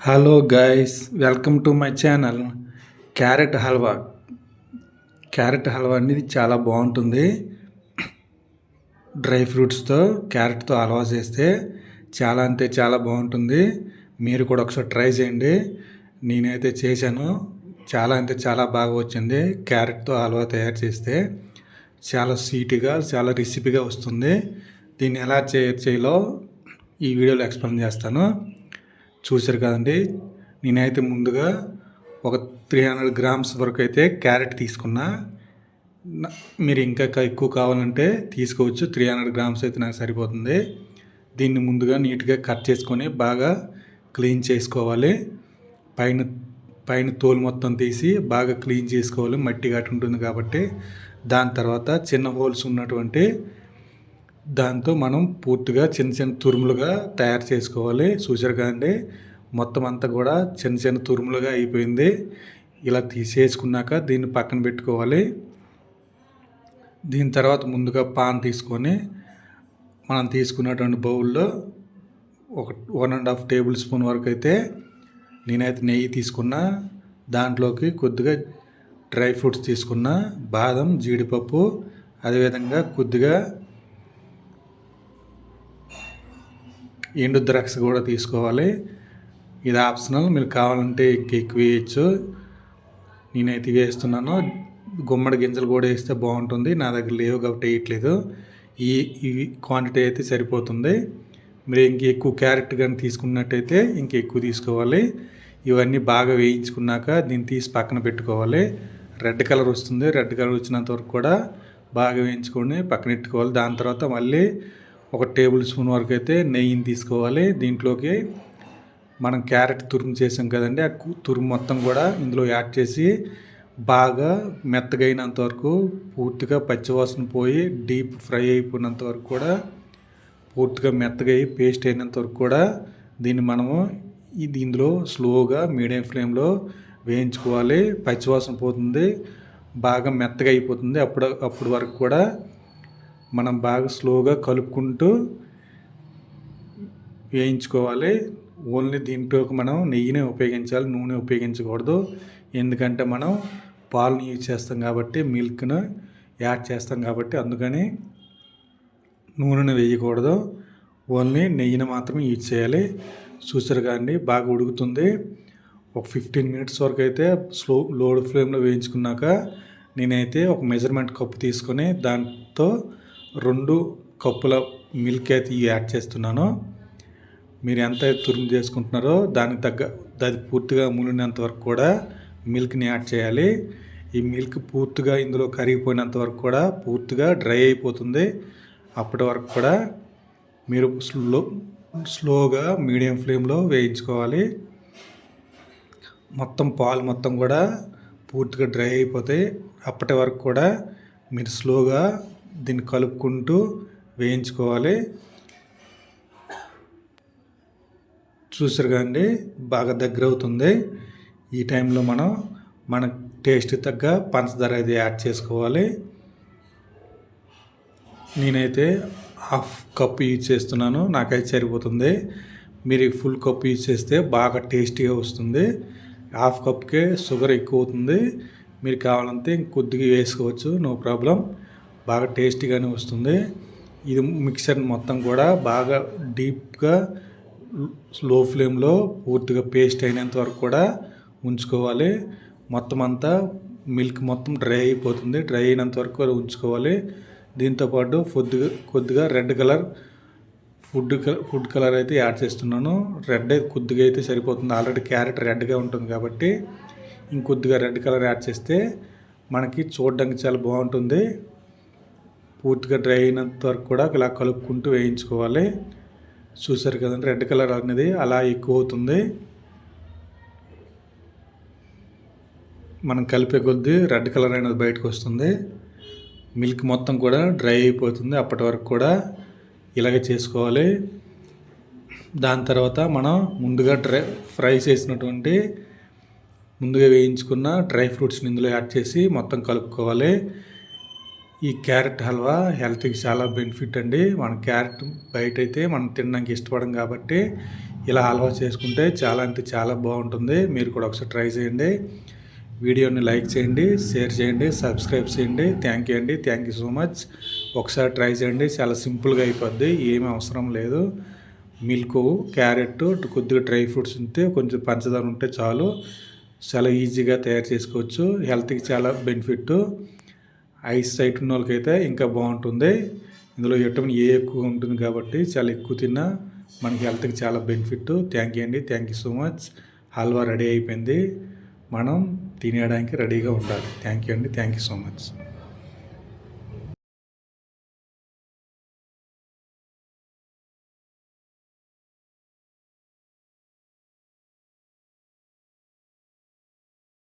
Hello guys, welcome to my channel. Carrot halwa. Carrot halwa అనేది చాలా బాగుంటుంది. డ్రై ఫ్రూట్స్తో క్యారెట్తో హల్వా చేస్తే చాలా బాగుంటుంది. మీరు కూడా ఒకసారి ట్రై చేయండి. నేనైతే చేశాను, చాలా బాగా వచ్చింది. క్యారెట్తో హల్వా తయారు చేస్తే చాలా స్వీట్గా, చాలా రెసిపీగా వస్తుంది. దీన్ని ఎలా చేయాలో ఈ వీడియోలో ఎక్స్ప్లెయిన్ చేస్తాను. చూసారు కదండి. నేనైతే ముందుగా ఒక 300 గ్రామ్స్ వరకు అయితే క్యారెట్ తీసుకున్నా. మీరు ఇంకా ఎక్కువ కావాలంటే తీసుకోవచ్చు. 300 గ్రామ్స్ అయితే నాకు సరిపోతుంది. దీన్ని ముందుగా నీట్గా కట్ చేసుకొని బాగా క్లీన్ చేసుకోవాలి. పైన తోలు మొత్తం తీసి బాగా క్లీన్ చేసుకోవాలి. మట్టి గట్టి ఉంటుంది కాబట్టి. దాని తర్వాత చిన్న హోల్స్ ఉన్నటువంటి దాంతో మనం పూర్తిగా చిన్న తురుములుగా తయారు చేసుకోవాలి. చూసారు కదండి, మొత్తం అంతా కూడా చిన్న తురుములుగా అయిపోయింది. ఇలా తీసేసుకున్నాక దీన్ని పక్కన పెట్టుకోవాలి. దీని తర్వాత ముందుగా పాన్ తీసుకొని మనం తీసుకున్నటువంటి బౌల్లో ఒక 1.5 టేబుల్ స్పూన్ వరకు అయితే నేనైతే నెయ్యి తీసుకున్నా. దాంట్లోకి కొద్దిగా డ్రై ఫ్రూట్స్ తీసుకున్నా, బాదం, జీడిపప్పు, అదేవిధంగా కొద్దిగా ఎండు ద్రాక్ష కూడా తీసుకోవాలి. ఇది ఆప్షనల్, మీరు కావాలంటే ఎక్కువ వేయచ్చు. నేనైతే వేస్తున్నాను. గుమ్మడి గింజలు కూడా వేస్తే బాగుంటుంది. నా దగ్గర లేవు కాబట్టి వేయట్లేదు. ఇవి క్వాంటిటీ అయితే సరిపోతుంది. మీరు ఎక్కువ క్యారెట్ కానీ తీసుకున్నట్టయితే ఎక్కువ తీసుకోవాలి. ఇవన్నీ బాగా వేయించుకున్నాక దీన్ని తీసి పక్కన పెట్టుకోవాలి. రెడ్ కలర్ వస్తుంది. రెడ్ కలర్ వచ్చినంత వరకు కూడా బాగా వేయించుకొని పక్కన పెట్టుకోవాలి. దాని తర్వాత మళ్ళీ ఒక టేబుల్ స్పూన్ వరకు అయితే నెయ్యిని తీసుకోవాలి. దీంట్లోకి మనం క్యారెట్ తురుము చేసాం కదండి, ఆ తురుము మొత్తం కూడా ఇందులో యాడ్ చేసి బాగా మెత్తగా అయినంత వరకు, పూర్తిగా పచ్చివాసన పోయి డీప్ ఫ్రై అయిపోయినంత వరకు కూడా, పూర్తిగా మెత్తగా అయ్యి పేస్ట్ అయినంత వరకు కూడా దీన్ని మనము ఇందులో స్లోగా మీడియం ఫ్లేమ్లో వేయించుకోవాలి. పచ్చివాసన పోతుంది, బాగా మెత్తగా అయిపోతుంది. అప్పుడు వరకు కూడా మనం బాగా స్లోగా కలుపుకుంటూ వేయించుకోవాలి. ఓన్లీ దీంట్లోకి మనం నెయ్యినే ఉపయోగించాలి, నూనె ఉపయోగించకూడదు. ఎందుకంటే మనం పాలను యూజ్ చేస్తాం కాబట్టి, మిల్క్ను యాడ్ చేస్తాం కాబట్టి, అందుకని నూనెను వేయకూడదు. ఓన్లీ నెయ్యిని మాత్రమే యూజ్ చేయాలి. చూసారు కానీ బాగా ఉడుకుతుంది. ఒక 15 మినిట్స్ వరకు అయితే లో ఫ్లేమ్లో వేయించుకున్నాక నేనైతే ఒక మెజర్మెంట్ కప్పు తీసుకొని దాంతో 2 కప్పుల మిల్క్ అయితే యాడ్ చేస్తున్నాను. మీరు ఎంత తురుము చేసుకుంటున్నారో దానికి అది పూర్తిగా మునిగినంత వరకు కూడా మిల్క్ని యాడ్ చేయాలి. ఈ మిల్క్ పూర్తిగా ఇందులో కరిగిపోయినంత వరకు కూడా పూర్తిగా డ్రై అయిపోతుంది. అప్పటి వరకు కూడా మీరు స్లోగా మీడియం ఫ్లేమ్లో వేయించుకోవాలి. పాలు మొత్తం కూడా పూర్తిగా డ్రై అయిపోతాయి. అప్పటి వరకు కూడా మీరు స్లోగా దీన్ని కలుపుకుంటూ వేయించుకోవాలి. చూసారు కానీ బాగా దగ్గర అవుతుంది. ఈ టైంలో మన టేస్ట్ తగ్గ పంచదార అయితే యాడ్ చేసుకోవాలి. నేనైతే 1/2 కప్ యూజ్ చేస్తున్నాను, నాకైతే సరిపోతుంది. మీరు ఫుల్ కప్ యూజ్ చేస్తే బాగా టేస్టీగా వస్తుంది. 1/2 కప్కే షుగర్ ఎక్కువ అవుతుంది. మీరు కావాలంటే కొద్దిగా వేసుకోవచ్చు, నో ప్రాబ్లం. బాగా టేస్టీగానే వస్తుంది. ఇది మిక్సర్ మొత్తం కూడా బాగా డీప్గా స్లో ఫ్లేమ్లో పూర్తిగా పేస్ట్ అయినంత వరకు కూడా ఉంచుకోవాలి. మొత్తం అంతా మిల్క్ మొత్తం డ్రై అయిపోతుంది. డ్రై అయినంత వరకు ఉంచుకోవాలి. దీంతోపాటు కొద్దిగా రెడ్ కలర్ ఫుడ్ కలర్ అయితే యాడ్ చేస్తున్నాను. రెడ్ అయితే కొద్దిగా అయితే సరిపోతుంది. ఆల్రెడీ క్యారెట్ రెడ్గా ఉంటుంది కాబట్టి ఇంకొద్దిగా రెడ్ కలర్ యాడ్ చేస్తే మనకి చూడడానికి చాలా బాగుంటుంది. పూర్తిగా డ్రై అయినంత వరకు కూడా ఇలా కలుపుకుంటూ వేయించుకోవాలి. చూసారు కదండి, రెడ్ కలర్ అనేది అలా ఎక్కువ అవుతుంది. మనం కలిపే కొద్దీ రెడ్ కలర్ అనేది బయటకు వస్తుంది. మిల్క్ మొత్తం కూడా డ్రై అయిపోతుంది. అప్పటి వరకు కూడా ఇలాగే చేసుకోవాలి. దాని తర్వాత మనం ముందుగా ముందుగా వేయించుకున్న డ్రై ఫ్రూట్స్ని ఇందులో యాడ్ చేసి మొత్తం కలుపుకోవాలి. ఈ క్యారెట్ హల్వా హెల్త్కి చాలా బెనిఫిట్ అండి. మనం క్యారెట్ బయట అయితే మనం తినడానికి ఇష్టపడం కాబట్టి ఇలా హల్వా చేసుకుంటే చాలా అంటే చాలా బాగుంటుంది. మీరు కూడా ఒకసారి ట్రై చేయండి. వీడియోని లైక్ చేయండి, షేర్ చేయండి, సబ్స్క్రైబ్ చేయండి. థ్యాంక్ యూ అండి. Thank you so much. ఒకసారి ట్రై చేయండి. చాలా సింపుల్గా అయిపోద్ది. ఏమీ అవసరం లేదు. మిల్క్, క్యారెట్, కొద్దిగా డ్రై ఫ్రూట్స్ ఉంటే కొంచెం పంచదార ఉంటే చాలు. చాలా ఈజీగా తయారు చేసుకోవచ్చు. హెల్త్కి చాలా బెనిఫిట్. ఐస్ సైట్ ఉన్న వాళ్ళకైతే ఇంకా బాగుంటుంది. ఇందులో విటమిన్ ఏ ఎక్కువ ఉంటుంది కాబట్టి చాలా ఎక్కువ తిన్నా మనకి హెల్త్కి చాలా బెనిఫిట్. థ్యాంక్ యూ అండి. Thank you so much. Halwa ready అయిపోయింది. మనం తినేయడానికి రెడీగా ఉండాలి. థ్యాంక్ యూ అండి. Thank you so much.